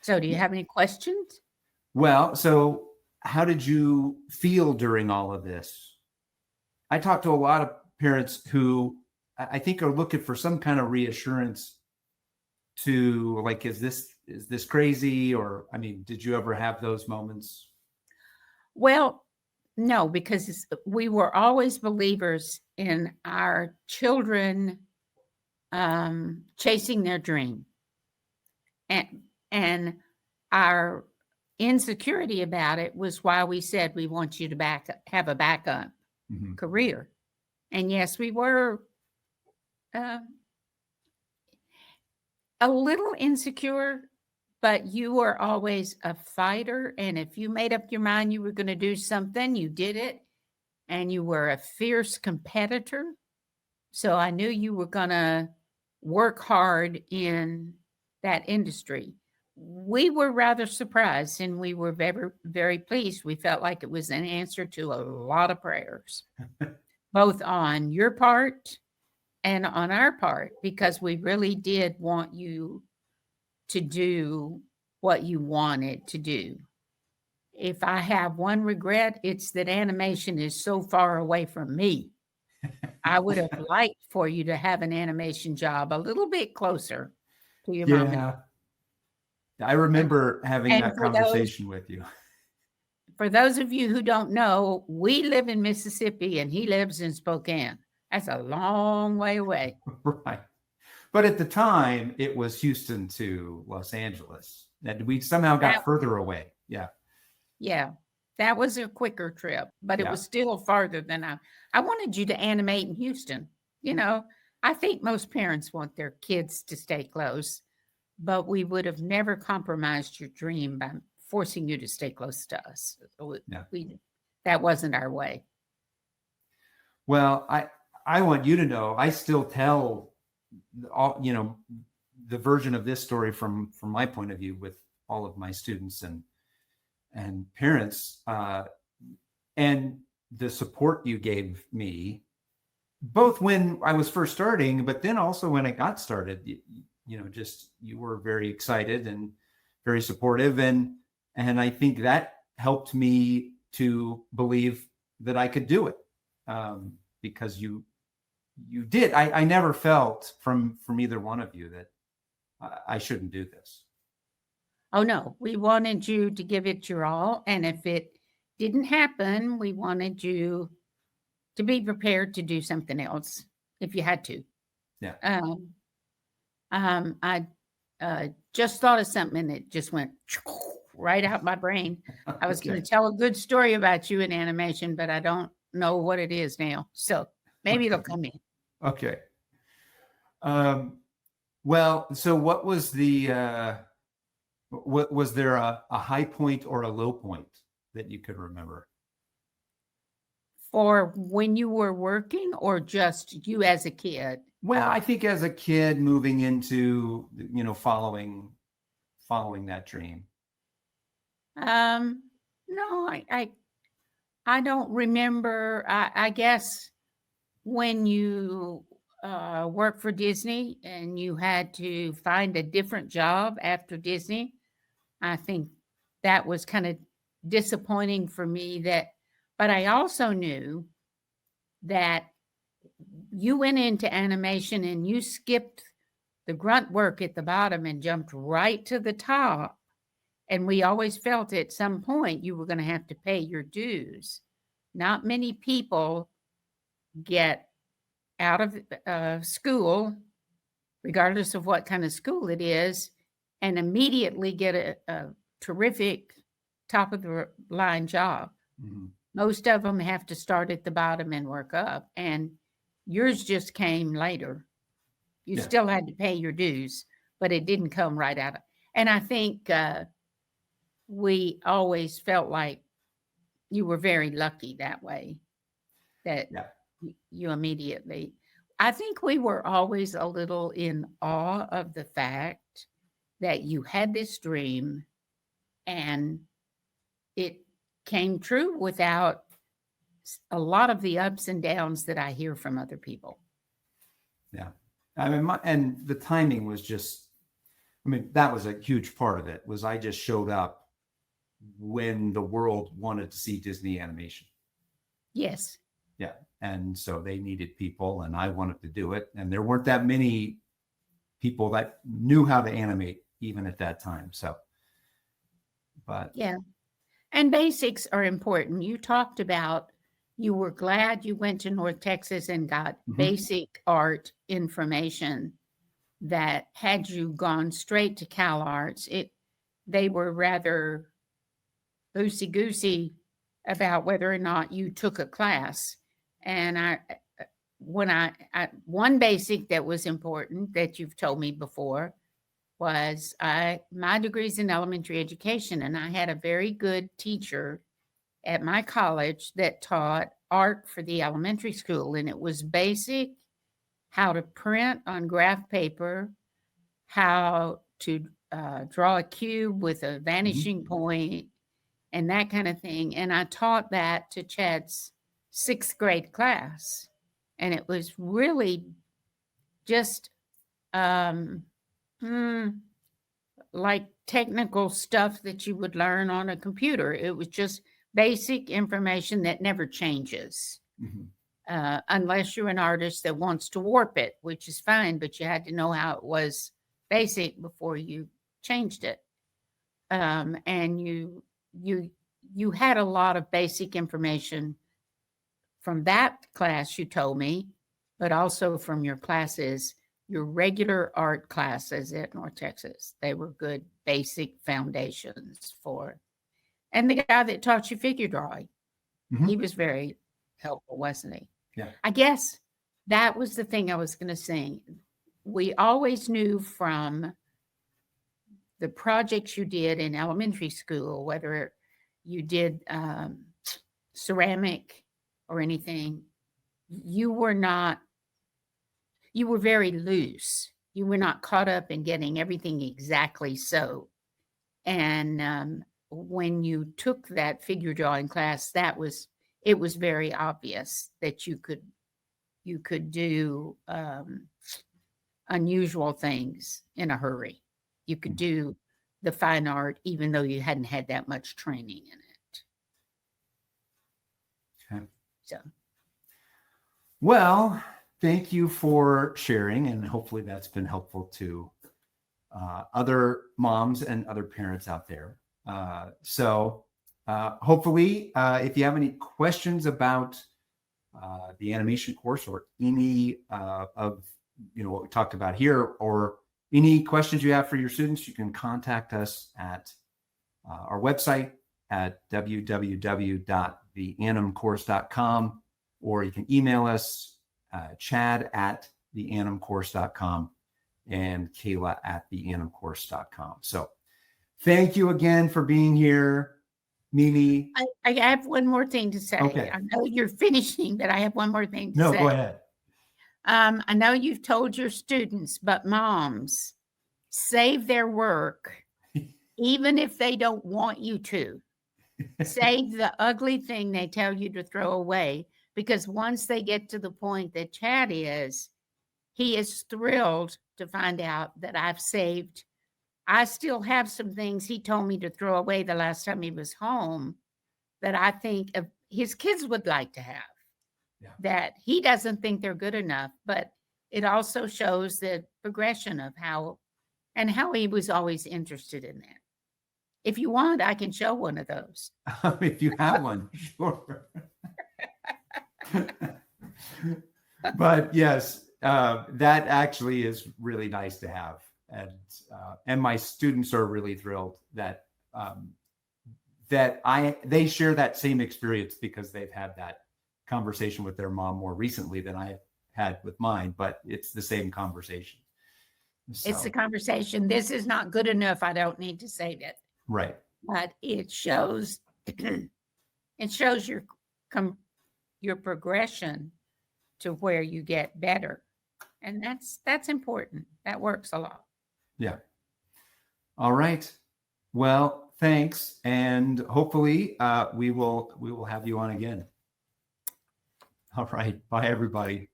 So do you have any questions? Well, so how did you feel during all of this? I talked to a lot of parents who I think are looking for some kind of reassurance to like, is this crazy? Or, I mean, did you ever have those moments? Well, no, because we were always believers in our children chasing their dream, and our insecurity about it was why we said we want you to have a backup career. And yes, we were uh, a little insecure, but you were always a fighter. And if you made up your mind you were going to do something, you did it. And you were a fierce competitor. So I knew you were going to work hard in that industry. We were rather surprised and we were very, very pleased. We felt like it was an answer to a lot of prayers, both on your part and on our part, because we really did want you to do what you wanted to do. If I have one regret, it's that animation is so far away from me. I would have liked for you to have an animation job a little bit closer to your mom and Yeah. I remember having and that conversation with you. for those of you who don't know, we live in Mississippi and he lives in Spokane. That's a long way away. Right. But at the time, it was Houston to Los Angeles. And we somehow got further away. Yeah. Yeah. That was a quicker trip, but it was Yeah. still farther than I wanted you to animate in Houston. You know, I think most parents want their kids to stay close, but we would have never compromised your dream by forcing you to stay close to us. Yeah. That wasn't our way. Well, I want you to know, I still tell all, the version of this story from my point of view with all of my students and parents, and the support you gave me, both when I was first starting, but then also when I got started. You were very excited and very supportive, and I think that helped me to believe that I could do it, because you did. I never felt from either one of you that I shouldn't do this. Oh, no, we wanted you to give it your all. And if it didn't happen, we wanted you to be prepared to do something else if you had to. Yeah. I just thought of something and it just went right out my brain. I was going to tell a good story about you in animation, but I don't know what it is now. So maybe it'll come in. Okay. Well, so what was was there a high point or a low point that you could remember? For when you were working or just you as a kid? Well, I think as a kid moving into, following that dream. No, I don't remember. I guess when you worked for Disney and you had to find a different job after Disney, I think that was kind of disappointing for me. But I also knew that you went into animation and you skipped the grunt work at the bottom and jumped right to the top. And we always felt at some point you were going to have to pay your dues. Not many people get out of school, regardless of what kind of school it is, and immediately get a terrific top of the line job. Mm-hmm. Most of them have to start at the bottom and work up, and yours just came later. You still had to pay your dues, but it didn't come right out. And I think we always felt like you were very lucky that way, that you immediately. I think we were always a little in awe of the fact that you had this dream and it came true without a lot of the ups and downs that I hear from other people. Yeah. I mean, and the timing was I mean, that was a huge part of it, was I just showed up when the world wanted to see Disney animation. Yes. Yeah. And so they needed people and I wanted to do it. And there weren't that many people that knew how to animate even at that time. So, but Yeah. And basics are important. You talked about you were glad you went to North Texas and got mhm. basic art information that had you gone straight to Cal Arts, they were rather loosey goosey about whether or not you took a class. And one basic that was important that you've told me before was my degree's in elementary education, and I had a very good teacher at my college that taught art for the elementary school, and it was basic how to print on graph paper, how to draw a cube with a Mhm. vanishing point, and that kind of thing. And I taught that to Chad's sixth grade class, and it was really just um, hmm, like technical stuff that you would learn on a computer. It was just basic information that never changes. Mhm. Unless you're an artist that wants to warp it, which is fine, but you had to know how it was basic before you changed it. And you you had a lot of basic information from that class you told me, but also from your classes, your regular art classes at North Texas. They were good basic foundations for. And the guy that taught you figure drawing, he Mhm. was very helpful, wasn't he? Yeah. I guess that was the thing I was going to say. We always knew from the projects you did in elementary school, whether you did ceramic or anything, you were not, you were very loose. You were not caught up in getting everything exactly so. And when you took that figure drawing class, it was very obvious that you could do unusual things in a hurry. You could Mhm. do the fine art even though you hadn't had that much training in it. Okay. So, Well, thank you for sharing, and hopefully that's been helpful to other moms and other parents out there. Hopefully, if you have any questions about the animation course or any of what we talked about here, or any questions you have for your students, you can contact us at our website at www.theanimcourse.com, or you can email us chad@theanimcourse.com and Kayla@theanimcourse.com. So thank you again for being here, Mimi. I have one more thing to say. Okay. I know you're finishing, but I have one more thing to No, go say. ahead. I know you've told your students, but moms, save their work, even if they don't want you to. Save the ugly thing they tell you to throw away, because once they get to the point that Chad is, he is thrilled to find out that I've saved. I still have some things he told me to throw away the last time he was home that I think his kids would like to have, Yeah. that he doesn't think they're good enough. But it also shows the progression of how he was always interested in that. If you want, I can show one of those. If you have one, sure. But yes, that actually is really nice to have, and my students are really thrilled that they share that same experience, because they've had that conversation with their mom more recently than I had with mine, but it's the same conversation. It's the So conversation. This is not good enough. I don't need to save it. right. But it shows it shows your progression to where you get better. And that's important. That works a lot. Yeah. All right. Well, thanks, and hopefully we will have you on again. All right. Bye, everybody.